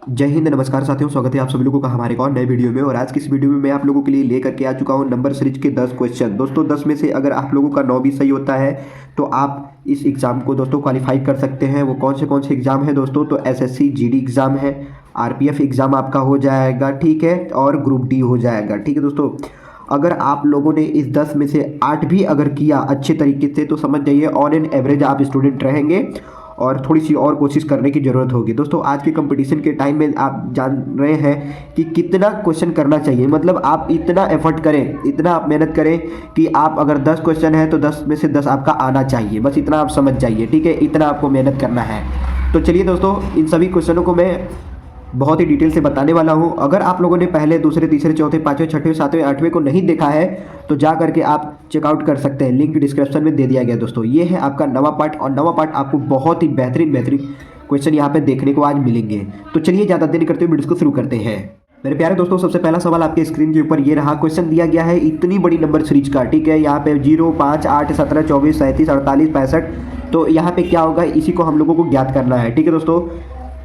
जय हिंद, नमस्कार साथियों। स्वागत है आप सभी लोगों का हमारे एक और नए वीडियो में। और आज की इस वीडियो में मैं आप लोगों के लिए लेकर के आ चुका हूं नंबर सीरीज के 10 क्वेश्चन। दोस्तों 10 में से अगर आप लोगों का 9 भी सही होता है तो आप इस एग्ज़ाम को दोस्तों क्वालिफाई कर सकते हैं। वो कौन से एग्ज़ाम है दोस्तों? तो एसएससी जीडी एग्ज़ाम है, आरपीएफ एग्ज़ाम आपका हो जाएगा, ठीक है, और ग्रुप डी हो जाएगा, ठीक है दोस्तों। अगर आप लोगों ने इस 10 में से 8 भी अगर किया अच्छे तरीके से तो समझ जाइए ऑन एन एवरेज आप स्टूडेंट रहेंगे और थोड़ी सी और कोशिश करने की ज़रूरत होगी। दोस्तों आज के कंपटीशन के टाइम में आप जान रहे हैं कि कितना क्वेश्चन करना चाहिए। मतलब आप इतना एफर्ट करें, इतना आप मेहनत करें कि आप अगर 10 क्वेश्चन है तो 10 में से 10 आपका आना चाहिए। बस इतना आप समझ जाइए, ठीक है, इतना आपको मेहनत करना है। तो चलिए दोस्तों, इन सभी क्वेश्चनों को मैं बहुत ही डिटेल से बताने वाला हूं। अगर आप लोगों ने पहले, दूसरे, तीसरे, चौथे, पाँचवें, छठवें, सातवें, आठवें को नहीं देखा है तो जा करके आप चेकआउट कर सकते हैं। लिंक डिस्क्रिप्शन में दे दिया गया दोस्तों। ये है आपका नवा पार्ट और नवा पार्ट आपको बहुत ही बेहतरीन क्वेश्चन यहाँ पे देखने को आज मिलेंगे। तो चलिए ज़्यादा देर करते हुए वीडियो को शुरू करते हैं। मेरे प्यारे दोस्तों, सबसे पहला सवाल आपके स्क्रीन के ऊपर ये रहा। क्वेश्चन दिया गया है इतनी बड़ी नंबर सीरीज का, ठीक है। यहाँ पे 0, 5, 8, 17, 24, 37, 48, 65। तो यहाँ पे क्या होगा, इसी को हम लोगों को ज्ञात करना है, ठीक है दोस्तों।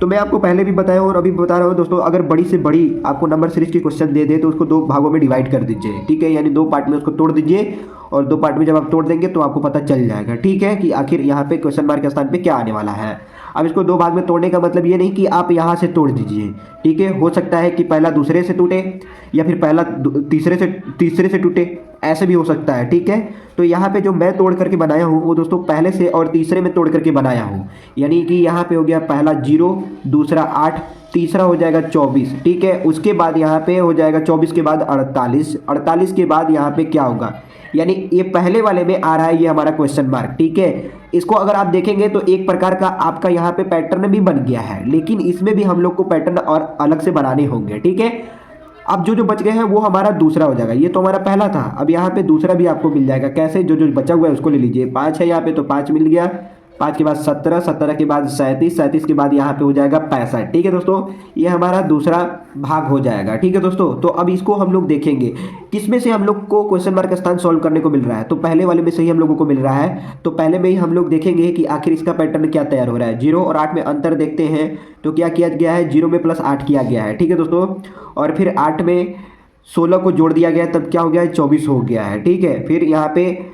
तो मैं आपको पहले भी बताया और अभी बता रहा हूँ दोस्तों, अगर बड़ी से बड़ी आपको नंबर सीरीज की क्वेश्चन दे दे तो उसको 2 भागों में डिवाइड कर दीजिए, ठीक है। यानी 2 पार्ट में उसको तोड़ दीजिए और 2 पार्ट में जब आप तोड़ देंगे तो आपको पता चल जाएगा, ठीक है, कि आखिर यहाँ पे क्वेश्चन मार्क के स्थान पे क्या आने वाला है। अब इसको 2 भाग में तोड़ने का मतलब ये नहीं कि आप यहाँ से तोड़ दीजिए, ठीक है। हो सकता है कि पहला दूसरे से टूटे या फिर पहला तीसरे से टूटे, ऐसे भी हो सकता है, ठीक है। तो यहाँ पे जो मैं तोड़ करके बनाया हूँ वो दोस्तों पहले से और तीसरे में तोड़ करके बनाया हूँ। यानी कि यहाँ पे हो गया पहला 0, दूसरा 8, तीसरा हो जाएगा 24, ठीक है। उसके बाद यहाँ पे हो जाएगा 24 के बाद 48, 48 के बाद यहाँ पे क्या होगा, यानी ये पहले वाले में आ रहा है ये हमारा क्वेश्चन मार्क, ठीक है। इसको अगर आप देखेंगे तो एक प्रकार का आपका यहाँ पे पैटर्न भी बन गया है, लेकिन इसमें भी हम लोग को पैटर्न और अलग से बनाने होंगे, ठीक है। अब जो बच गए हैं वो हमारा दूसरा हो जाएगा। ये तो हमारा पहला था, अब यहाँ पे दूसरा भी आपको मिल जाएगा। कैसे? जो बचा हुआ है उसको ले लीजिए। 5 है यहाँ पे तो 5 मिल गया, 5 के बाद 17, 17 के बाद 37, 37 के बाद यहाँ पे हो जाएगा 65, ठीक है दोस्तों। ये हमारा दूसरा भाग हो जाएगा, ठीक है दोस्तों। तो अब इसको हम लोग देखेंगे किसमें से हम लोग को क्वेश्चन मार्क का स्थान सॉल्व करने को मिल रहा है। तो पहले वाले में से ही हम लोगों को मिल रहा है, तो पहले में ही हम लोग देखेंगे कि आखिर इसका पैटर्न क्या तैयार हो रहा है। 0 और 8 में अंतर देखते हैं तो क्या किया गया है, 0 में +8 किया गया है, ठीक है दोस्तों। और फिर 8 में 16 को जोड़ दिया गया तब क्या हो गया है, 24 हो गया है, ठीक है। फिर यहाँ पे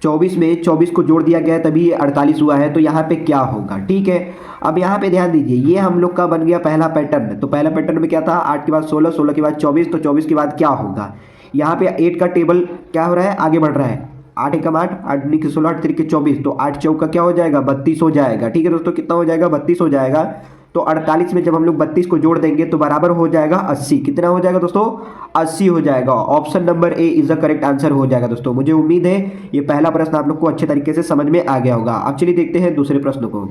24 में 24 को जोड़ दिया गया है तभी ये 48 हुआ है, तो यहाँ पे क्या होगा, ठीक है। अब यहाँ पे ध्यान दीजिए, ये हम लोग का बन गया पहला पैटर्न। तो पहला पैटर्न में क्या था, 8 के बाद 16, 16 के बाद 24, तो 24 के बाद क्या होगा, यहाँ पे 8 का टेबल क्या हो रहा है, आगे बढ़ रहा है। 8 एकम 8, 8 दूनी 16, 8 तिरके 24, तो 8 चौका क्या हो जाएगा, 32 हो जाएगा, ठीक है दोस्तों। कितना हो जाएगा, 32 हो जाएगा। तो 48 में जब हम लोग 32 को जोड़ देंगे तो बराबर हो जाएगा 80। कितना हो जाएगा दोस्तों, 80 हो जाएगा। Option number A is the correct answer हो जाएगा दोस्तों। मुझे उम्मीद है ये पहला प्रश्न आप लोग को अच्छे तरीके से समझ में आ गया होगा। अब चलिए देखते हैं दूसरे प्रश्न को।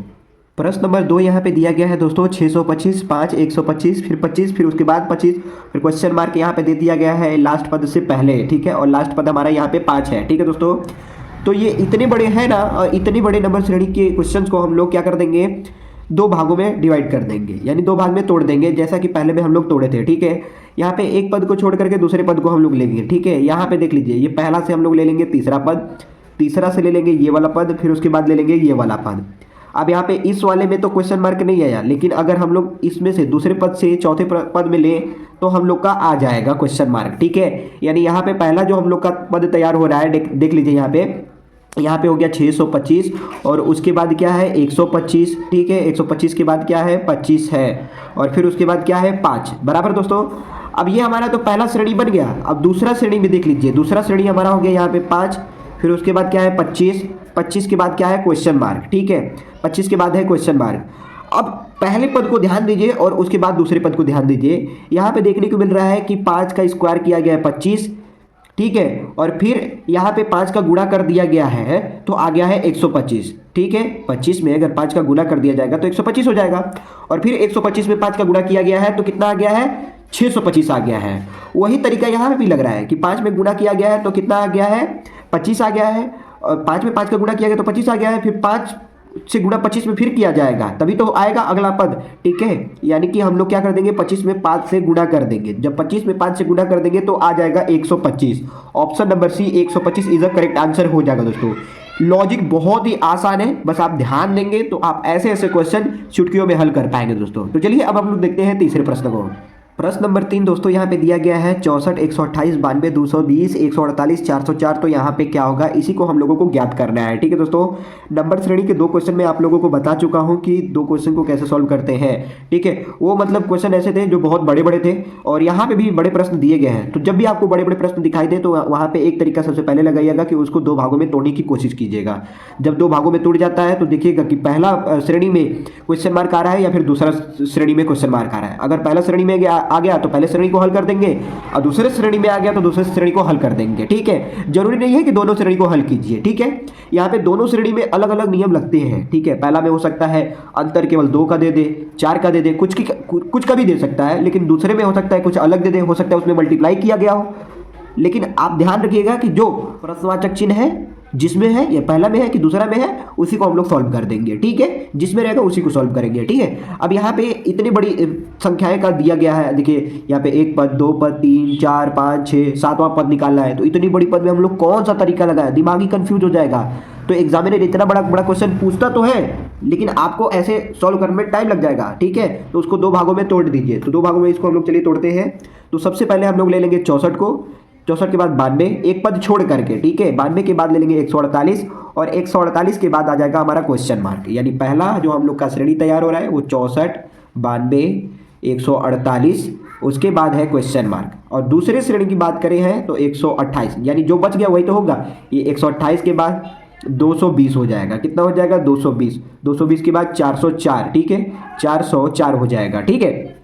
प्रश्न नंबर 2 यहाँ पे दिया गया है दोस्तों 625, 5, 125, फिर 25, फिर उसके बाद 25, फिर क्वेश्चन मार्क यहाँ पे दे दिया गया है लास्ट पद से पहले, ठीक है। और लास्ट पद हमारा यहाँ पे 5 है, ठीक है दोस्तों। तो ये इतने बड़े हैं ना, और इतने बड़े नंबर श्रेणी के क्वेश्चन को हम लोग क्या कर देंगे, 2 भागों में डिवाइड कर देंगे, यानी 2 भाग में तोड़ देंगे, जैसा कि पहले में हम लोग तोड़े थे, ठीक है। यहाँ पे एक पद को छोड़ करके दूसरे पद को हम लोग लेंगे, ठीक है। यहाँ पे देख लीजिए, ये पहला से हम लोग ले लेंगे तीसरा पद, तीसरा से ले लेंगे ये वाला पद, फिर उसके बाद ले लेंगे ये वाला पद। अब यहाँ पे इस वाले में तो क्वेश्चन मार्क नहीं आया, लेकिन अगर हम लोग इसमें से दूसरे पद से चौथे पद में लें तो हम लोग का आ जाएगा क्वेश्चन मार्क, ठीक है। यानी यहाँ पे पहला जो हम लोग का पद तैयार हो रहा है, देख लीजिए यहाँ पे हो गया 625 और उसके बाद क्या है 125, ठीक है। 125 के बाद क्या है 25 है और फिर उसके बाद क्या है 5, बराबर दोस्तों। अब ये हमारा तो पहला श्रेणी बन गया। अब दूसरा श्रेणी में देख लीजिए, दूसरा श्रेणी हमारा हो गया यहाँ पे 5, फिर उसके बाद क्या है 25, 25 के बाद क्या है क्वेश्चन मार्क, ठीक है। 25 के बाद है क्वेश्चन मार्क। अब पहले पद को ध्यान दीजिए और उसके बाद दूसरे पद को ध्यान दीजिए। यहाँ पे देखने को मिल रहा है कि 5 का स्क्वायर किया गया है 25, ठीक है। और फिर यहाँ पे 5 का गुणा कर दिया गया है तो आ गया है 125, ठीक है। 25 में अगर 5 का गुणा कर दिया जाएगा तो 125 हो जाएगा। और फिर 125 में 5 का गुणा किया गया है तो कितना आ गया है, 625 आ गया है। वही तरीका यहाँ पे भी लग रहा है कि 5 में गुणा किया गया है तो कितना आ गया है, 25 आ गया है। और 5 में 5 का गुणा किया गया तो 25 आ गया है। फिर 5 से गुणा 25 में फिर किया जाएगा तभी तो आएगा अगला पद, ठीक है। यानी कि हम लोग क्या कर देंगे, 25 में 5 से गुणा कर देंगे। जब 25 में 5 से गुणा कर देंगे तो आ जाएगा 125। Option number C 125 is the correct answer हो जाएगा दोस्तों। लॉजिक बहुत ही आसान है, बस आप ध्यान देंगे तो आप ऐसे ऐसे क्वेश्चन चुटकियों में हल कर पाएंगे दोस्तों। तो चलिए अब हम लोग देखते हैं तीसरे प्रश्न को। प्रश्न नंबर 3 दोस्तों यहाँ पे दिया गया है 64, 128, 92, 220, 148, 404। तो यहाँ पे क्या होगा, इसी को हम लोगों को ज्ञात करना है। ठीक है दोस्तों, नंबर श्रेणी के 2 क्वेश्चन मैं आप लोगों को बता चुका हूँ कि 2 क्वेश्चन को कैसे सॉल्व करते हैं। ठीक है, वो मतलब क्वेश्चन ऐसे थे जो बहुत बड़े बड़े थे और यहाँ पे भी बड़े प्रश्न दिए गए हैं। तो जब भी आपको बड़े बड़े प्रश्न दिखाई दे तो वहाँ पे एक तरीका सबसे पहले लगाइएगा कि उसको 2 भागों में तोड़ने की कोशिश कीजिएगा। जब 2 भागों में टूट जाता है तो देखिएगा कि पहला श्रेणी में क्वेश्चन मार्क आ रहा है या फिर दूसरा श्रेणी में क्वेश्चन मार्क आ रहा है। अगर पहला श्रेणी में आ गया तो पहले श्रेणी को हल कर देंगे और दूसरे श्रेणी में आ गया तो दूसरे श्रेणी को हल कर देंगे। ठीक है, जरूरी नहीं है कि दोनों श्रेणी को हल कीजिए। ठीक है, यहाँ पे दोनों श्रेणी में अलग अलग नियम लगते हैं। ठीक है, पहला में हो सकता है अंतर केवल 2 का दे दे, 4 का दे दे, कुछ का भी दे सकता है, लेकिन दूसरे में हो सकता है कुछ अलग दे दे, हो सकता है उसमें मल्टीप्लाई किया गया हो। लेकिन आप ध्यान रखिएगा कि जो प्रश्नवाचक चिन्ह है जिसमें है, ये पहला में है कि दूसरा में है, उसी को हम लोग सॉल्व कर देंगे। ठीक है, जिसमें रहेगा उसी को सॉल्व करेंगे। ठीक है, अब यहाँ पे इतनी बड़ी संख्याएं का दिया गया है। देखिए यहाँ पे 1 पद, 2 पद, 3, 4, 5, 6, 7वां पद निकालना है। तो इतनी बड़ी पद में हम लोग कौन सा तरीका लगाए, दिमागी कंफ्यूज हो जाएगा। तो एग्जामिनर इतना बड़ा बड़ा क्वेश्चन पूछता तो है, लेकिन आपको ऐसे सॉल्व करने में टाइम लग जाएगा। ठीक है, तो उसको 2 भागों में तोड़ दीजिए। तो 2 भागों में इसको हम लोग चलिए तोड़ते हैं। तो सबसे पहले हम लोग ले लेंगे 64 को, 64 के बाद 92, एक पद छोड़ करके। ठीक है, 92 के बाद ले लेंगे 148 और 148 के बाद आ जाएगा हमारा क्वेश्चन मार्क। यानी पहला जो हम लोग का श्रेणी तैयार हो रहा है वो 64, 92, 148, उसके बाद है क्वेश्चन मार्क। और दूसरे श्रेणी की बात करें हैं तो 128, यानी जो बच गया वही तो होगा। ये 128 के बाद 220 हो जाएगा। कितना हो जाएगा, 220। 220 के बाद 404। ठीक है, 404 हो जाएगा। ठीक है,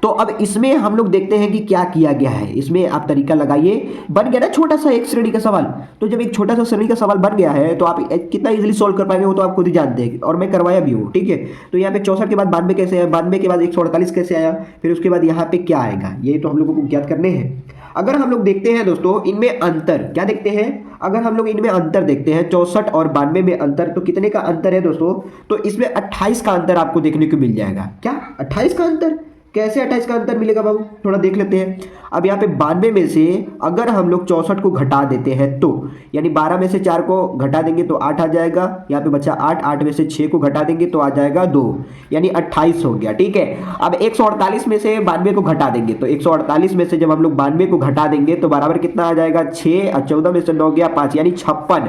तो अब इसमें हम लोग देखते हैं कि क्या किया गया है। इसमें आप तरीका लगाइए। बन गया ना छोटा सा एक श्रेणी का सवाल। तो जब एक छोटा सा श्रेणी का सवाल बन गया है तो आप कितना इजीली सॉल्व कर पाएंगे वो तो आप खुद ही जानते हैं, और मैं करवाया भी हूँ। ठीक है, तो यहाँ पे 64 के बाद 92 कैसे आया, 92 के बाद 148 कैसे आया, फिर उसके बाद यहाँ पे क्या आएगा, ये तो हम लोगों को ज्ञात करने हैं। अगर हम लोग देखते हैं दोस्तों इनमें अंतर, क्या देखते हैं, अगर हम लोग इनमें अंतर देखते हैं 64 और 92 में अंतर, तो कितने का अंतर है दोस्तों, तो इसमें 28 का अंतर आपको देखने को मिल जाएगा। क्या 28 का अंतर, कैसे 28 का अंतर मिलेगा बाबू, थोड़ा देख लेते हैं। अब यहाँ पे 92 में से अगर हम लोग 64 को घटा देते हैं तो, यानी 12 में से 4 को घटा देंगे तो 8 आ जाएगा। यहाँ पे बचा 8, 8 में से 6 को घटा देंगे तो आ जाएगा 2, यानी 28 हो गया। ठीक है, अब 148 में से 92 को घटा देंगे तो 148 में से जब हम लोग 92 को घटा देंगे तो बराबर कितना आ जाएगा, 6, और 14 में से 9 गया 5, यानी 56।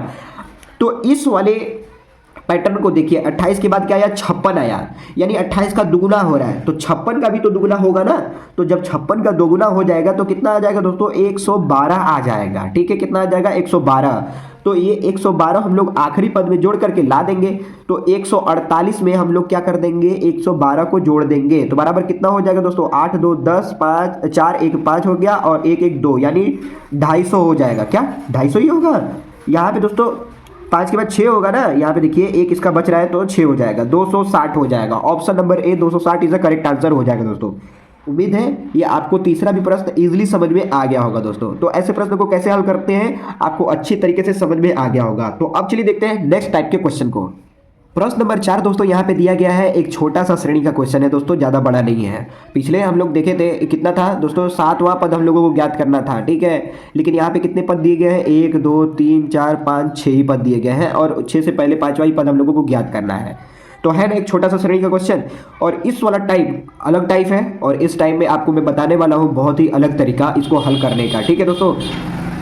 तो इस वाले पैटर्न को देखिए, 28 के बाद क्या आया, 56 आया, यानी 28 का दुगुना हो रहा है। तो 56 का भी तो दुगुना होगा ना। तो जब 56 का दोगुना हो जाएगा तो कितना आ जाएगा दोस्तों, 112 आ जाएगा। ठीक है, कितना आ जाएगा, 112। तो ये 112 हम लोग आखिरी पद में जोड़ करके ला देंगे। तो 148 में हम लोग क्या कर देंगे, 112 को जोड़ देंगे तो बराबर कितना हो जाएगा दोस्तों, 8, 2, 10, 5, 4, 1, 5 हो गया और 1, 1, 2, यानी 250 हो जाएगा। क्या 250 ही होगा यहाँ पे दोस्तों, 5 के बाद 6 होगा ना। यहाँ पे देखिए एक इसका बच रहा है तो 6 हो जाएगा, 260 हो जाएगा। Option number A 260 is the correct answer हो जाएगा दोस्तों। उम्मीद है ये आपको तीसरा भी प्रश्न इजीली समझ में आ गया होगा दोस्तों। तो ऐसे प्रश्न को कैसे हल करते हैं आपको अच्छी तरीके से समझ में आ गया होगा। तो अब चलिए देखते हैं नेक्स्ट टाइप के क्वेश्चन को। प्रश्न नंबर 4 दोस्तों यहाँ पे दिया गया है, एक छोटा सा श्रेणी का क्वेश्चन है दोस्तों, ज़्यादा बड़ा नहीं है। पिछले हम लोग देखे थे कितना था दोस्तों, 7वां पद हम लोगों को ज्ञात करना था। ठीक है, लेकिन यहाँ पे कितने पद दिए गए हैं, 1, 2, 3, 4, 5, 6 ही पद दिए गए हैं और 6 से पहले 5वां ही पद हम लोगों को ज्ञात करना है। तो है ना एक छोटा सा श्रेणी का क्वेश्चन, और इस वाला टाइप अलग टाइप है और इस टाइप में आपको मैं बताने वाला हूँ बहुत ही अलग तरीका इसको हल करने का। ठीक है दोस्तों,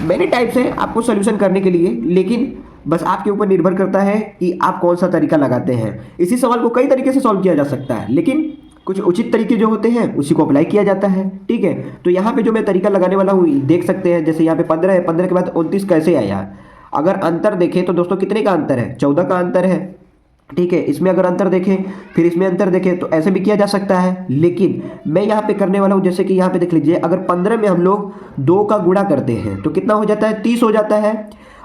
मेनी टाइप्स है आपको सोल्यूशन करने के लिए, लेकिन बस आपके ऊपर निर्भर करता है कि आप कौन सा तरीका लगाते हैं। इसी सवाल को कई तरीके से सॉल्व किया जा सकता है, लेकिन कुछ उचित तरीके जो होते हैं उसी को अप्लाई किया जाता है। ठीक है, तो यहाँ पे जो मैं तरीका लगाने वाला हूँ देख सकते हैं, जैसे यहाँ पे 15 है, 15 के बाद 29 कैसे आया। अगर अंतर देखें तो दोस्तों कितने का अंतर है, 14 का अंतर है। ठीक है, इसमें अगर अंतर देखें फिर इसमें अंतर देखें तो ऐसे भी किया जा सकता है, लेकिन मैं यहाँ पे करने वाला हूँ, जैसे कि यहाँ पे देख लीजिए, अगर 15 में हम लोग 2 का गुणा करते हैं तो कितना हो जाता है, 30 हो जाता है।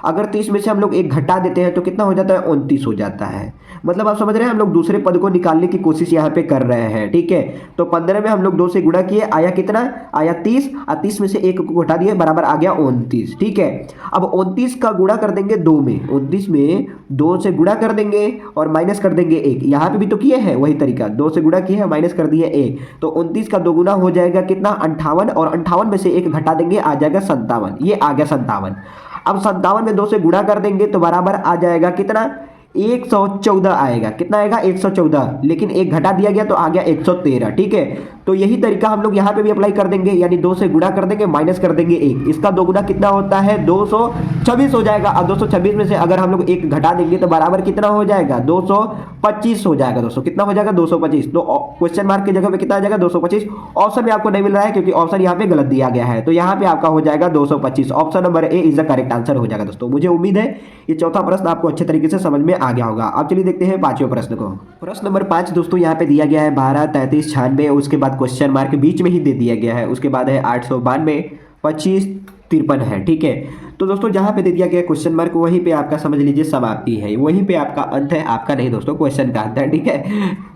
अगर 30 में से हम लोग 1 घटा देते हैं तो कितना हो जाता है, 29 हो जाता है। मतलब आप समझ रहे हैं, हम लोग दूसरे पद को निकालने की कोशिश यहाँ पे कर रहे हैं। ठीक है, तो 15 में हम लोग 2 से गुणा किए, आया कितना, आया 30, और 30 में से 1 को घटा दिए, बराबर आ गया 29। ठीक है, अब 29 का गुणा कर देंगे 2 में, 29 में 2 से गुणा कर देंगे और माइनस कर देंगे 1। यहाँ पे भी तो किए हैं वही तरीका, 2 से गुणा किए हैं माइनस कर दिए 1, तो 29 का 2 गुना हो जाएगा कितना, 58, और 58 में से 1 घटा देंगे आ जाएगा 57, ये आ गया 57। अब 57 में 2 से गुणा कर देंगे तो बराबर आ जाएगा कितना, 114 आएगा। कितना आएगा, 114। लेकिन एक घटा दिया गया तो आ गया 113। ठीक है, तो यही तरीका हम लोग यहाँ पे भी अप्लाई कर देंगे, यानी 2 से गुणा कर देंगे, माइनस कर देंगे 1। इसका 2 गुना कितना होता है, 226 हो जाएगा। अब 226 में से अगर हम लोग 1 घटा देंगे तो बराबर कितना हो जाएगा, 225 हो जाएगा दोस्तों। कितना हो जाएगा, 225। तो क्वेश्चन मार्क की जगह पे कितना आ जाएगा, 225। ऑप्शन में आपको नहीं मिल रहा है क्योंकि ऑप्शन यहाँ पे गलत दिया गया है, तो यहाँ पे आपका हो जाएगा 225। Option number A is the correct answer हो जाएगा दोस्तों। मुझे उम्मीद है ये चौथा प्रश्न आपको अच्छे तरीके से समझ में आ गया होगा। अब चलिए देखते हैं पांचवें प्रश्न को। प्रश्न नंबर 5 दोस्तों यहाँ पे दिया गया है 12, 33, 96, उसके बाद क्वेश्चन मार्क बीच में ही दे दिया गया है। उसके बाद है 892, 25, 53 है। ठीक है, तो दोस्तों जहाँ पे दे दिया गया क्वेश्चन मार्क वहीं पे आपका समझ लीजिए समाप्ति है, वहीं पे आपका अंत है, आपका नहीं दोस्तों, क्वेश्चन का अंत है। ठीक है,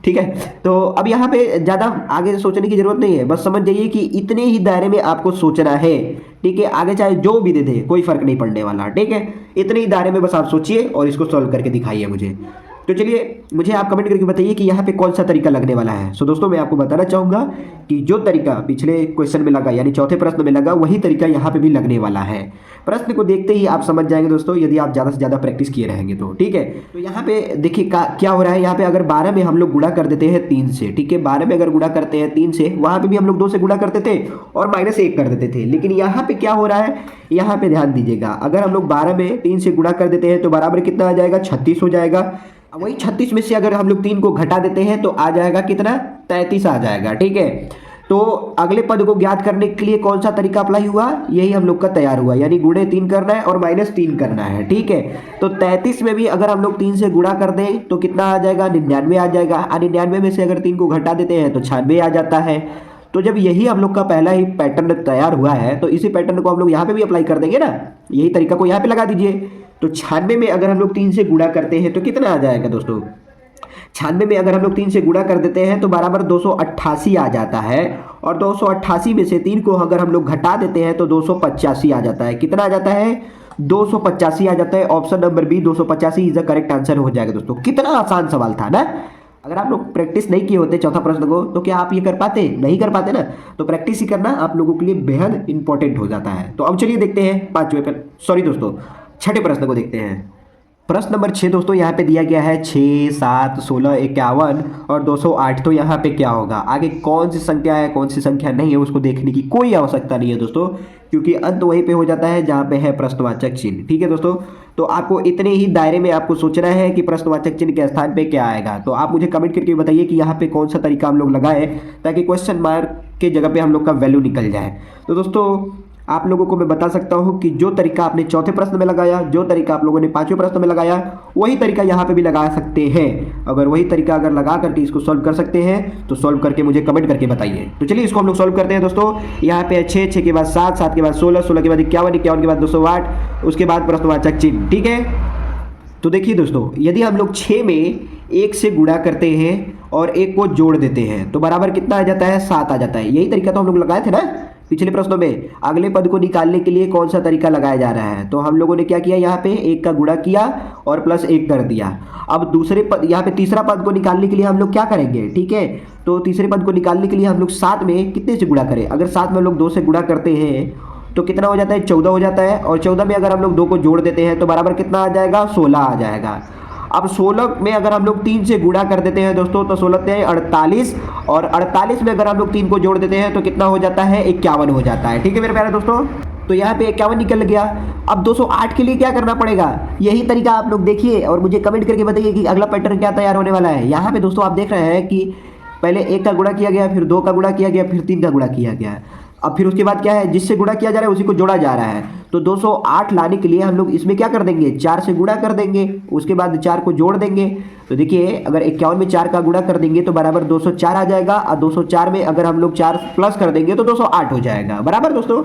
ठीक है। तो अब यहाँ पे ज़्यादा आगे सोचने की जरूरत नहीं है, बस समझ जाइए कि इतने ही दायरे में आपको सोचना है। ठीक है, आगे चाहे जो भी दे दे कोई फर्क नहीं पड़ने वाला। ठीक है, इतने ही दायरे में बस आप सोचिए और इसको सॉल्व करके दिखाइए मुझे। तो चलिए मुझे आप कमेंट करके बताइए कि यहाँ पे कौन सा तरीका लगने वाला है। सो दोस्तों मैं आपको बताना चाहूँगा कि जो तरीका पिछले क्वेश्चन में लगा, यानी चौथे प्रश्न में लगा, वही तरीका यहाँ पे भी लगने वाला है। प्रश्न को देखते ही आप समझ जाएंगे दोस्तों, यदि आप ज़्यादा से ज़्यादा प्रैक्टिस किए रहेंगे तो। ठीक है, तो यहाँ पे देखिए क्या हो रहा है। यहाँ पे अगर 12 में हम लोग गुणा कर देते हैं 3 से, ठीक है, 12 में अगर गुणा करते हैं 3 से, वहाँ पे भी हम लोग 2 से गुणा करते थे और -1 कर देते थे। लेकिन यहाँ पे क्या हो रहा है, यहाँ पे ध्यान दीजिएगा, अगर हम लोग 12 में 3 से गुणा कर देते हैं तो बराबर कितना आ जाएगा, 36 हो जाएगा। वही 36 में से अगर हम लोग 3 को घटा देते हैं तो आ जाएगा कितना, 33 आ जाएगा। ठीक है, तो अगले पद को ज्ञात करने के लिए कौन सा तरीका अप्लाई हुआ, यही हम लोग का तैयार हुआ, यानी गुणे 3 करना है और -3 करना है। ठीक है, तो 33 में भी अगर हम लोग 3 से गुणा कर दें तो कितना आ जाएगा, 99 आ जाएगा। 99 में से अगर 3 को घटा देते हैं तो 96 आ जाता है। तो जब यही हम लोग का पहला ही पैटर्न तैयार हुआ है तो इसी पैटर्न को हम लोग यहाँ पे भी अप्लाई कर देंगे ना, यही तरीका को यहाँ पे लगा दीजिए। तो 96 में अगर हम लोग 3 से गुणा करते हैं तो कितना आ जाएगा दोस्तों, 96 में अगर हम लोग 3 से गुणा कर देते हैं तो बराबर 288 आ जाता है। और 288 में से 3 को अगर हम लोग घटा देते हैं तो 285 आ जाता है। कितना आ जाता है, 285 आ जाता है। Option number B 285 is the correct answer हो जाएगा दोस्तों। कितना आसान सवाल था ना। अगर आप लोग प्रैक्टिस नहीं किए होते चौथा प्रश्न को तो क्या आप ये कर पाते, नहीं कर पाते ना। तो प्रैक्टिस ही करना आप लोगों के लिए बेहद इंपॉर्टेंट हो जाता है। तो अब चलिए देखते हैं छठे प्रश्न को देखते हैं। प्रश्न नंबर 6 दोस्तों यहाँ पे दिया गया है 6, 7, 16, 51 और 208। तो यहाँ पे क्या होगा, आगे कौन सी संख्या है कौन सी संख्या नहीं है उसको देखने की कोई आवश्यकता नहीं है दोस्तों, क्योंकि अंत वहीं पे हो जाता है जहाँ पे है प्रश्नवाचक चिन्ह। ठीक है दोस्तों, तो आपको इतने ही दायरे में आपको सोचना है कि प्रश्नवाचक चिन्ह के स्थान पे क्या आएगा। तो आप मुझे कमेंट करके बताइए कि यहाँ पे कौन सा तरीका हम लोग लगाए ताकि क्वेश्चन मार्क के जगह पे हम लोग का वैल्यू निकल जाए। तो दोस्तों आप लोगों को मैं बता सकता हूं कि जो तरीका आपने चौथे प्रश्न में लगाया, जो तरीका आप लोगों ने पांचवें प्रश्न में लगाया, वही तरीका यहाँ पे भी लगा सकते हैं। अगर वही तरीका अगर लगा करके इसको सॉल्व कर सकते हैं तो सॉल्व करके मुझे कमेंट करके बताइए। तो चलिए इसको हम लोग सॉल्व करते हैं दोस्तों। यहाँ पे 6, 6 के बाद 7, 7 के बाद 16, 16 के बाद 51, 51 के बाद 208, उसके बाद प्रश्नवाचक चिन्ह। ठीक है, तो देखिए दोस्तों यदि हम लोग 6 में 1 से गुणा करते हैं और 1 को जोड़ देते हैं तो बराबर कितना आ जाता है, 7 आ जाता है। यही तरीका तो हम लोग लगाए थे ना पिछले प्रश्नों में। अगले पद को निकालने के लिए कौन सा तरीका लगाया जा रहा है, तो हम लोगों ने क्या किया, यहाँ पे 1 का गुणा किया और +1 कर दिया। अब दूसरे पद, यहाँ पे तीसरा पद को निकालने के लिए हम लोग क्या करेंगे, ठीक है, तो तीसरे पद को निकालने के लिए हम लोग 7 में कितने से गुणा करें, अगर 7 में हम लोग 2 से गुणा करते हैं तो कितना हो जाता है, 14 हो जाता है। और 14 में अगर हम लोग 2 को जोड़ देते हैं तो बराबर कितना आ जाएगा, 16 आ जाएगा। अब 16 में अगर हम लोग 3 से गुणा कर देते हैं दोस्तों तो 16 में 48, और 48 में अगर हम लोग 3 को जोड़ देते हैं तो कितना हो जाता है, 51 हो जाता है। ठीक है मेरे प्यारे दोस्तों, तो यहाँ पे 51 निकल गया। अब 208 के लिए क्या करना पड़ेगा, यही तरीका आप लोग देखिए और मुझे कमेंट करके बताइए कि अगला पैटर्न क्या तैयार होने वाला है। यहाँ पे दोस्तों आप देख रहे हैं कि पहले 1 का गुणा किया गया, फिर 2 का गुणा किया गया, फिर 3 का गुणा किया गया। अब फिर उसके बाद क्या है, जिससे गुणा किया जा रहा है उसी को जोड़ा जा रहा है। तो 208 लाने के लिए हम लोग इसमें क्या कर देंगे, 4 से गुणा कर देंगे, उसके बाद 4 को जोड़ देंगे। तो देखिए अगर 51 में 4 का गुणा कर देंगे तो बराबर 204 आ जाएगा, और 204 में अगर हम लोग 4 प्लस कर देंगे तो 208 हो जाएगा। बराबर दोस्तों,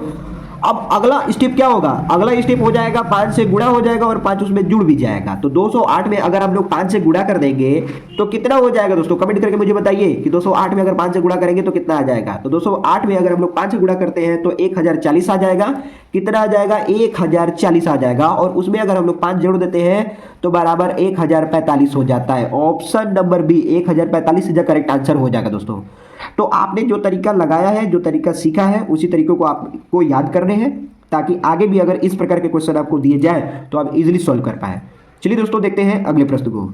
अब अगला स्टेप क्या होगा, अगला स्टेप हो जाएगा 5 से गुणा हो जाएगा और 5 उसमें जुड़ भी जाएगा। तो 208 में अगर हम लोग 5 से गुणा कर देंगे तो कितना हो जाएगा दोस्तों, कमेंट करके मुझे बताइए कि 208 में अगर 5 से गुणा करेंगे तो कितना आ जाएगा। तो 208 में अगर हम लोग 5 से गुणा करते हैं तो 1040 आ जाएगा। कितना आ जाएगा, 1040 आ जाएगा। और उसमें अगर हम लोग 5 जोड़ देते हैं तो बराबर 1045 हो जाता है। Option number B 1045 is the correct answer हो जाएगा दोस्तों। तो आपने जो तरीका लगाया है, जो तरीका सीखा है, उसी तरीकों को आपको याद करने हैं, ताकि आगे भी अगर इस प्रकार के क्वेश्चन आपको दिए जाए तो आप इजीली सॉल्व कर पाए। चलिए दोस्तों देखते हैं अगले प्रश्न को।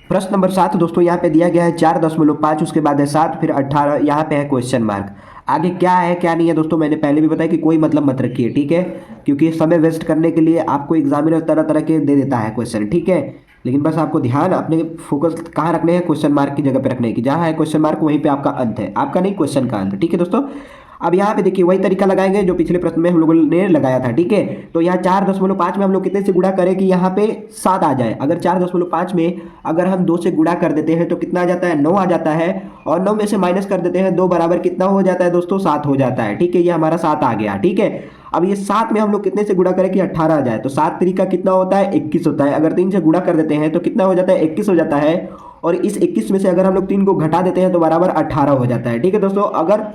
प्रश्न नंबर 7 दोस्तों यहाँ पे दिया गया है 4.5, उसके बाद है 7, फिर 18, यहाँ पे है क्वेश्चन मार्क। आगे क्या है क्या नहीं है दोस्तों, मैंने पहले भी बताया कि कोई मतलब मत रखिए, ठीक है, क्योंकि समय वेस्ट करने के लिए आपको एग्जामिनर तरह तरह के दे देता है क्वेश्चन, ठीक है, लेकिन बस आपको ध्यान अपने फोकस कहाँ रखने हैं, क्वेश्चन मार्क की जगह पे रखने की, जहाँ है क्वेश्चन मार्क वहीं पे आपका अंत है, आपका नहीं क्वेश्चन का अंत, ठीक है दोस्तों। अब यहाँ पे देखिए वही तरीका लगाएंगे जो पिछले प्रश्न में हम लोगों ने लगाया था, ठीक है। तो यहाँ 4.5 में हम लोग कितने से गुणा करें कि यहाँ पे 7 आ जाए। अगर 4.5 में अगर हम 2 से गुणा कर देते हैं तो कितना आ जाता है, 9 आ जाता है, और 9 में से माइनस कर देते हैं 2 बराबर कितना हो जाता है दोस्तों, 7 हो जाता है, ठीक है, ये हमारा 7 आ गया, ठीक है। अब ये 7 में हम लोग कितने से गुणा करें कि 18 आ जाए, तो 7 तरीका कितना होता है, 21 होता है। अगर 3 से गुणा कर देते हैं तो कितना हो जाता है, 21 हो जाता है, और इस 21 में से अगर हम लोग 3 को घटा देते हैं तो बराबर 18 हो जाता है, ठीक है दोस्तों। अगर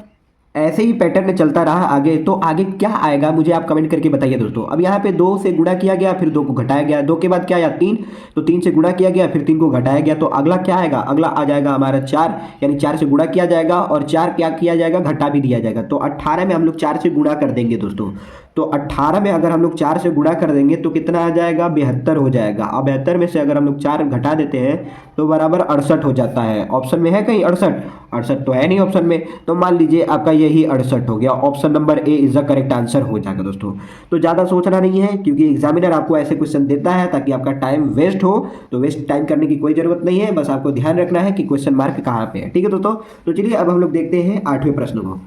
ऐसे ही पैटर्न चलता रहा आगे तो आगे क्या आएगा मुझे आप कमेंट करके बताइए दोस्तों। अब यहाँ पे 2 से गुणा किया गया, फिर 2 को घटाया गया, 2 के बाद क्या आया 3, तो 3 से गुणा किया गया, फिर 3 को घटाया गया, तो अगला क्या आएगा, अगला आ जाएगा हमारा 4, यानी 4 से गुणा किया जाएगा और 4 क्या किया जाएगा, घटा भी दिया जाएगा। तो 18 में हम लोग 4 से गुणा कर देंगे दोस्तों, तो 18 में अगर हम लोग 4 से गुणा कर देंगे तो कितना आ जाएगा, 72 हो जाएगा। अब 72 में से अगर हम लोग 4 घटा देते हैं तो बराबर 68 हो जाता है। ऑप्शन में है कहीं 68, 68 तो है नहीं ऑप्शन में, तो मान लीजिए आपका यही 68 हो गया। Option number A is the correct answer हो जाएगा दोस्तों। तो ज़्यादा सोचना नहीं है, क्योंकि एग्जामिनर आपको ऐसे क्वेश्चन देता है ताकि आपका टाइम वेस्ट हो, तो वेस्ट टाइम करने की कोई जरूरत नहीं है, बस आपको ध्यान रखना है कि क्वेश्चन मार्क कहाँ पे है, ठीक है दोस्तों। तो चलिए अब हम लोग देखते हैं 8वें प्रश्न को।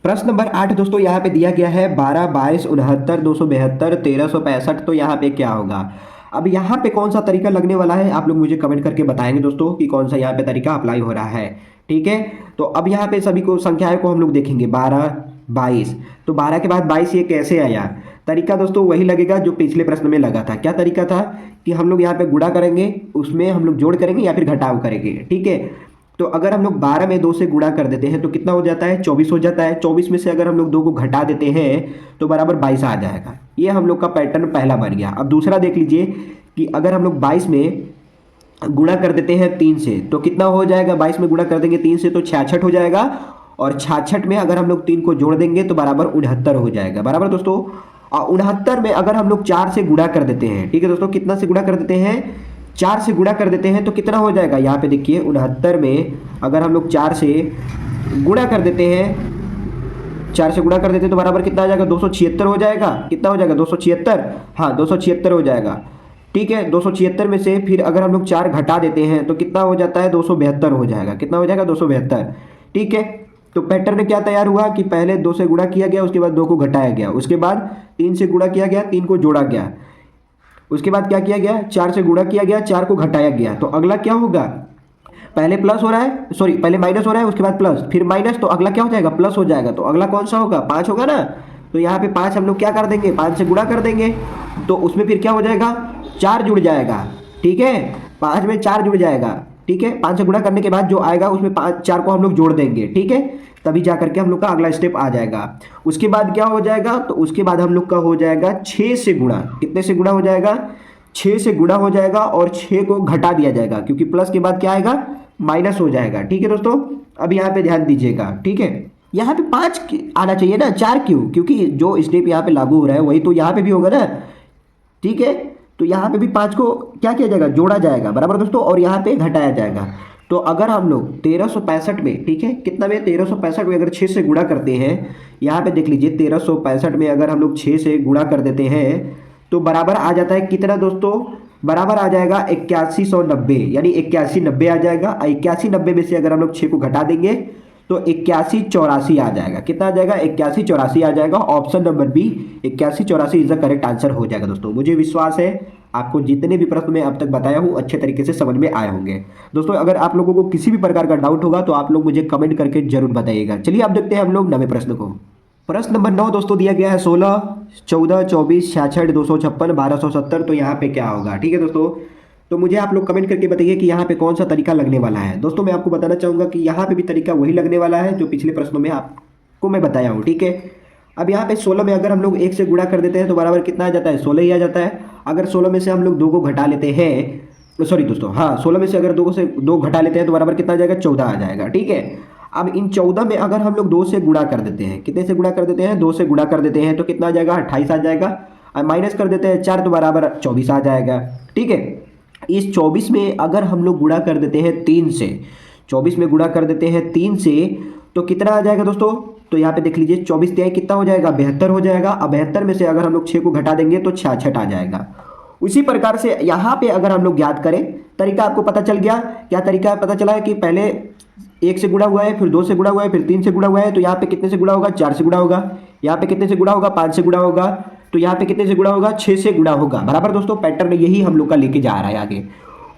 प्रश्न नंबर 8 दोस्तों यहाँ पे दिया गया है 12, 22, 69, 272, 1365, तो यहाँ पे क्या होगा। अब यहाँ पे कौन सा तरीका लगने वाला है आप लोग मुझे कमेंट करके बताएंगे दोस्तों कि कौन सा यहाँ पे तरीका अप्लाई हो रहा है, ठीक है। तो अब यहाँ पे सभी को संख्याओं को हम लोग देखेंगे 12, 22, तो 12 के बाद 22 ये कैसे आया। तरीका दोस्तों वही लगेगा जो पिछले प्रश्न में लगा था। क्या तरीका था कि हम लोग यहाँ पे गुणा करेंगे, उसमें हम लोग जोड़ करेंगे या फिर घटाव करेंगे, ठीक है। तो अगर हम लोग 12 में 2 से गुणा कर देते हैं तो कितना हो जाता है, 24 हो जाता है। 24 में से अगर हम लोग 2 को घटा देते हैं तो बराबर 22 आ जाएगा। ये हम लोग का पैटर्न पहला बन गया। अब दूसरा देख लीजिए कि अगर हम लोग 22 में गुणा कर देते हैं 3 से तो कितना हो जाएगा, 22 में गुणा कर देंगे 3 से तो 66 हो जाएगा, और 66 में अगर हम लोग 3 को जोड़ देंगे तो बराबर 69 हो जाएगा। बराबर दोस्तों, 69 में अगर हम लोग 4 से गुणा कर देते हैं, ठीक है दोस्तों, कितना से गुणा कर देते हैं, 4 से गुणा कर देते हैं तो कितना हो जाएगा, यहाँ पे देखिए 69 में अगर हम लोग 4 से गुणा कर देते हैं, 4 से गुणा कर देते हैं तो बराबर कितना आ जाएगा, 276 हो जाएगा। कितना हो जाएगा, 276, हाँ 276 हो जाएगा, ठीक है। 276 में से फिर अगर हम लोग 4 घटा देते हैं तो कितना हो जाता है, 272 हो जाएगा। कितना हो जाएगा, 272, ठीक है। तो पैटर्न क्या तैयार हुआ कि पहले 2 से गुणा किया गया, उसके बाद 2 को घटाया गया, उसके बाद 3 से गुणा किया गया, 3 को जोड़ा गया, उसके बाद क्या किया गया, 4 से गुणा किया गया, 4 को घटाया गया। तो अगला क्या होगा, पहले प्लस हो रहा है, सॉरी पहले माइनस हो रहा है, उसके बाद प्लस, फिर माइनस, तो अगला क्या हो जाएगा, प्लस हो जाएगा। तो अगला कौन सा होगा, 5 होगा ना। तो यहाँ पे 5 हम लोग क्या कर देंगे, 5 से गुणा कर देंगे, तो उसमें फिर क्या हो जाएगा, 4 जुड़ जाएगा, ठीक है। 5 में 4 जुड़ जाएगा, ठीक है। 5 से गुणा करने के बाद जो आएगा उसमें 4 को हम लोग जोड़ देंगे, ठीक है, तभी जा करके हम लोग का अगला स्टेप आ जाएगा। उसके बाद क्या हो जाएगा, तो उसके बाद हम लोग का हो जाएगा 6 से गुणा। कितने से गुणा हो जाएगा, 6 से गुणा हो जाएगा, और 6 को घटा दिया जाएगा, क्योंकि प्लस के बाद क्या आएगा, माइनस हो जाएगा, ठीक है दोस्तों। अब यहाँ पे ध्यान दीजिएगा, ठीक है। यहाँ पे 5 आना चाहिए ना, 4 क्यों, क्योंकि जो स्टेप यहाँ पे लागू हो रहा है वही तो यहाँ पे भी होगा ना, ठीक है। तो यहाँ पे भी 5 को क्या किया जाएगा, जोड़ा जाएगा, बराबर दोस्तों, और यहाँ पे घटाया जाएगा। तो अगर हम लोग 1365 में, ठीक है, कितना में, 1365 में अगर 6 से गुणा करते हैं, यहाँ पे देख लीजिए 1365 में अगर हम लोग 6 से गुणा कर देते हैं तो बराबर आ जाता है कितना दोस्तों, बराबर आ जाएगा 8190, यानी 8190 आ जाएगा। 8190 में से अगर हम लोग 6 को घटा देंगे तो 8184 आ जाएगा। कितना आ जाएगा, 8184 आ जाएगा। Option number B 8184 is the correct answer हो जाएगा दोस्तों। मुझे विश्वास है आपको जितने भी प्रश्न मैं अब तक बताया हूँ अच्छे तरीके से समझ में आए होंगे दोस्तों। अगर आप लोगों को किसी भी प्रकार का डाउट होगा तो आप लोग मुझे कमेंट करके जरूर बताइएगा। चलिए अब देखते हैं हम लोग 9वें प्रश्न को। प्रश्न नंबर 9 दोस्तों दिया गया है 16, 14, 24, 66, 256, 1270, तो यहाँ पे क्या होगा, ठीक है दोस्तों। तो मुझे आप लोग कमेंट करके बताइए कि यहाँ पे कौन सा तरीका लगने वाला है। दोस्तों मैं आपको बताना चाहूँगा कि यहाँ पे भी तरीका वही लगने वाला है जो पिछले प्रश्नों में आपको मैं बताया हूँ, ठीक है। अब यहाँ पे 16 में अगर हम लोग 1 से गुणा कर देते हैं तो बराबर कितना आ जाता है, 16 ही आ जाता है। अगर 16 में से हम लोग 2 को घटा लेते हैं, सॉरी दोस्तों, हाँ 16 में से अगर 2 घटा लेते हैं तो बराबर कितना आ जाएगा, 14 आ जाएगा, ठीक है। अब इन 14 में अगर हम लोग 2 से गुणा कर देते हैं, कितने से गुणा कर देते हैं, 2 से गुणा कर देते हैं, तो कितना आ जाएगा, 28 आ जाएगा। और माइनस कर देते हैं 4 तो बराबर 24 आ जाएगा। ठीक है, इस 24 में अगर हम लोग गुणा कर देते हैं 3 से, 24 में गुणा कर देते हैं 3 से, तो कितना आ जाएगा दोस्तों, तो यहाँ पे देख लीजिए 24 तिहाई कितना हो जाएगा, 72 हो जाएगा। अब 72 में से अगर हम लोग 6 को घटा देंगे तो 66 आ जाएगा। उसी प्रकार से यहाँ पे अगर हम लोग ज्ञात करें, तरीका आपको पता चल गया। क्या तरीका पता चला है कि पहले 1 से गुणा हुआ है, फिर 2 से गुणा हुआ है, फिर 3 से गुणा हुआ है, तो यहाँ पे कितने से गुणा होगा, 4 से गुणा होगा। यहाँ पे कितने से गुणा होगा, 5 से गुणा होगा। तो यहाँ पे कितने से गुणा होगा, 6 से गुणा होगा। बराबर दोस्तों, पैटर्न यही हम लोग का लेके जा रहा है आगे।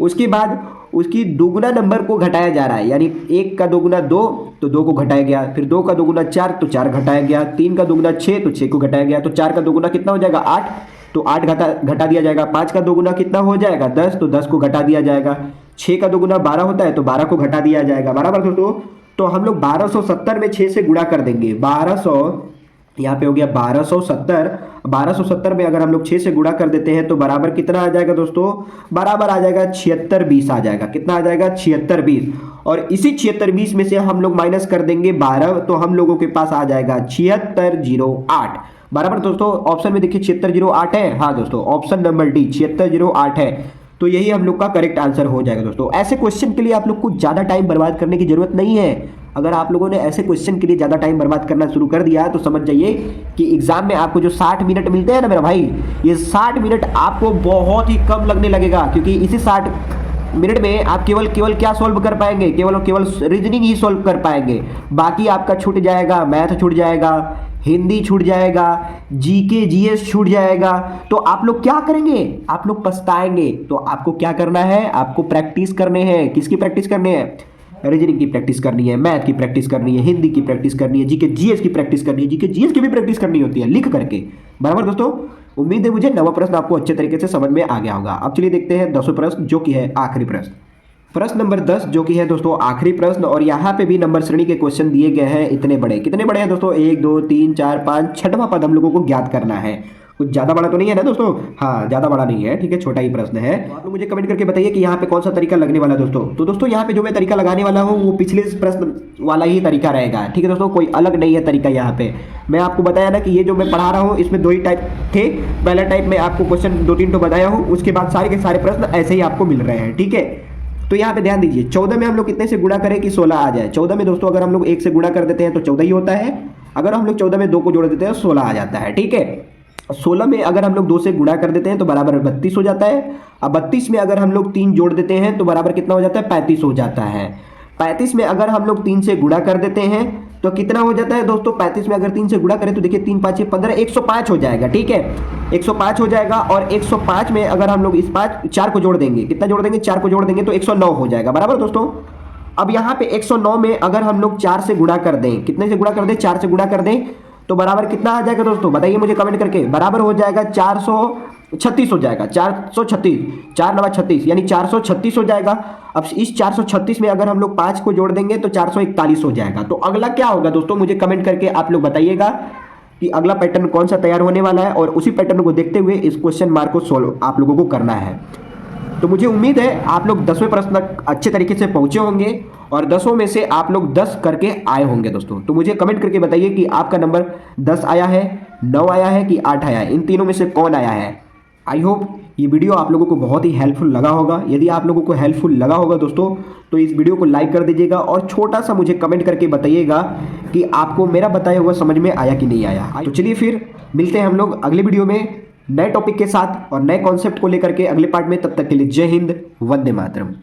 उसके बाद उसकी दोगुना नंबर को घटाया जा रहा है, यानी 1 का दोगुना 2 तो 2 को घटाया गया, फिर 2 का दोगुना 4 तो 4 घटाया गया, 3 का दोगुना 6 तो 6 को घटाया गया, तो 4 का दोगुना कितना हो जाएगा, 8 तो 8 घटा दिया जाएगा। 5 का दोगुना कितना हो जाएगा, 10 तो 10 को घटा दिया जाएगा। 6 का दोगुना 12 होता है तो 12 को घटा दिया जाएगा। बराबर दोस्तों, तो हम लोग 1270 में 6 से गुणा कर देंगे। 1200 यहाँ पे हो गया 1270। 1270 में अगर हम लोग 6 से गुणा कर देते हैं तो बराबर कितना आ जाएगा दोस्तों, बराबर आ जाएगा 7620 आ जाएगा। कितना आ जाएगा, 7620। और इसी 7620 में से हम लोग माइनस कर देंगे 12, तो हम लोगों के पास आ जाएगा 7608। बराबर दोस्तों, ऑप्शन में देखिए 7608 है। हाँ दोस्तों, ऑप्शन नंबर डी 7608 है। तो यही हम लोग का करेक्ट आंसर हो जाएगा दोस्तों। ऐसे क्वेश्चन के लिए आप लोग को ज़्यादा टाइम बर्बाद करने की जरूरत नहीं है। अगर आप लोगों ने ऐसे क्वेश्चन के लिए ज़्यादा टाइम बर्बाद करना शुरू कर दिया तो समझ जाइए कि एग्जाम में आपको जो 60 मिनट मिलते हैं ना मेरा भाई, ये 60 मिनट आपको बहुत ही कम लगने लगेगा। क्योंकि इसी 60 मिनट में आप केवल क्या सॉल्व कर पाएंगे, केवल रीजनिंग ही सॉल्व कर पाएंगे। बाकी आपका छूट जाएगा, मैथ छूट जाएगा, हिंदी छूट जाएगा, जीके जीएस छूट जाएगा। तो आप लोग क्या करेंगे, आप लोग पछताएंगे। तो आपको क्या करना है, आपको प्रैक्टिस करने हैं। किसकी प्रैक्टिस करने हैं, रीजनिंग की प्रैक्टिस करनी है, मैथ की प्रैक्टिस करनी है, हिंदी की प्रैक्टिस करनी है, जीके जीएस की प्रैक्टिस करनी है। जीके जीएस की भी प्रैक्टिस करनी होती है लिख करके। बराबर दोस्तों, उम्मीद है मुझे 9वां प्रश्न आपको अच्छे तरीके से समझ में आ गया होगा। अब चलिए देखते हैं 10वां प्रश्न, जो कि है आखिरी प्रश्न। प्रश्न नंबर 10 जो कि है दोस्तों आखिरी प्रश्न। और यहाँ पे भी नंबर श्रेणी के क्वेश्चन दिए गए हैं इतने बड़े। कितने बड़े हैं दोस्तों, 1 2 3 4 5 6वां पद हम लोगों को ज्ञात करना है। कुछ ज़्यादा बड़ा तो नहीं है ना दोस्तों, हाँ ज़्यादा बड़ा नहीं है, ठीक है, छोटा ही प्रश्न है। तो आप लोग मुझे कमेंट करके बताइए कि यहाँ पे कौन सा तरीका लगने वाला है दोस्तों। तो दोस्तों यहाँ पे जो मैं तरीका लगाने वाला हूँ वो पिछले प्रश्न वाला ही तरीका रहेगा। ठीक है दोस्तों, कोई अलग नहीं है तरीका। यहाँ पे मैं आपको बताया ना कि ये जो मैं पढ़ा रहा हूँ इसमें 2 ही टाइप थे। पहला टाइप में आपको क्वेश्चन 2-3 तो बताया हूँ, उसके बाद सारे के सारे प्रश्न ऐसे ही आपको मिल रहे हैं। ठीक है, तो यहाँ पे ध्यान दीजिए, 14 में हम लोग कितने से गुणा करें कि 16 आ जाए। 14 में दोस्तों अगर हम लोग 1 से गुणा कर देते हैं तो 14 ही होता है। अगर हम लोग 14 में 2 को जोड़ देते हैं 16 आ जाता है। ठीक है, 16 में अगर हम लोग 2 से गुणा कर देते हैं तो बराबर 32 हो जाता है। अब 32 में अगर हम लोग 3 जोड़ देते हैं तो बराबर कितना हो जाता है, 35 हो जाता है। 35 में अगर हम लोग 3 से गुणा कर देते हैं तो कितना हो जाता है दोस्तों, 35 में अगर 3 से गुणा करें तो देखिए 3 5 15 105 हो जाएगा। ठीक है, 105 हो जाएगा। और 105 में अगर हम लोग इस 4 को जोड़ देंगे, कितना जोड़ देंगे, 4 को जोड़ देंगे तो 109 हो जाएगा। बराबर दोस्तों, अब यहाँ पे 109 में अगर हम लोग 4 से गुणा कर दें, कितने से गुणा कर दें, 4 से गुणा कर दें तो बराबर कितना आ जाएगा दोस्तों, बताइए मुझे कमेंट करके। बराबर हो जाएगा 436 हो जाएगा, 436, 4 9 36 यानी 436 हो जाएगा। अब इस 436 में अगर हम लोग 5 को जोड़ देंगे तो 441 हो जाएगा। तो अगला क्या होगा दोस्तों, मुझे कमेंट करके आप लोग बताइएगा कि अगला पैटर्न कौन सा तैयार होने वाला है। और उसी पैटर्न को देखते हुए इस क्वेश्चन मार्क को सोल्व आप लोगों को करना है। तो मुझे उम्मीद है आप लोग 10वें प्रश्न तक अच्छे तरीके से पहुंचे होंगे और 10 में से आप लोग 10 करके आए होंगे दोस्तों। तो मुझे कमेंट करके बताइए कि आपका नंबर 10 आया है, 9 आया है कि 8 आया है, इन तीनों में से कौन आया है। आई होप ये वीडियो आप लोगों को बहुत ही हेल्पफुल लगा होगा। यदि आप लोगों को हेल्पफुल लगा होगा दोस्तों तो इस वीडियो को लाइक कर दीजिएगा और छोटा सा मुझे कमेंट करके बताइएगा कि आपको मेरा बताया हुआ समझ में आया कि नहीं आया। तो चलिए फिर मिलते हैं हम लोग अगले वीडियो में नए टॉपिक के साथ और नए कॉन्सेप्ट को लेकर के अगले पार्ट में। तब तक के लिए जय हिंद, वंदे मातरम।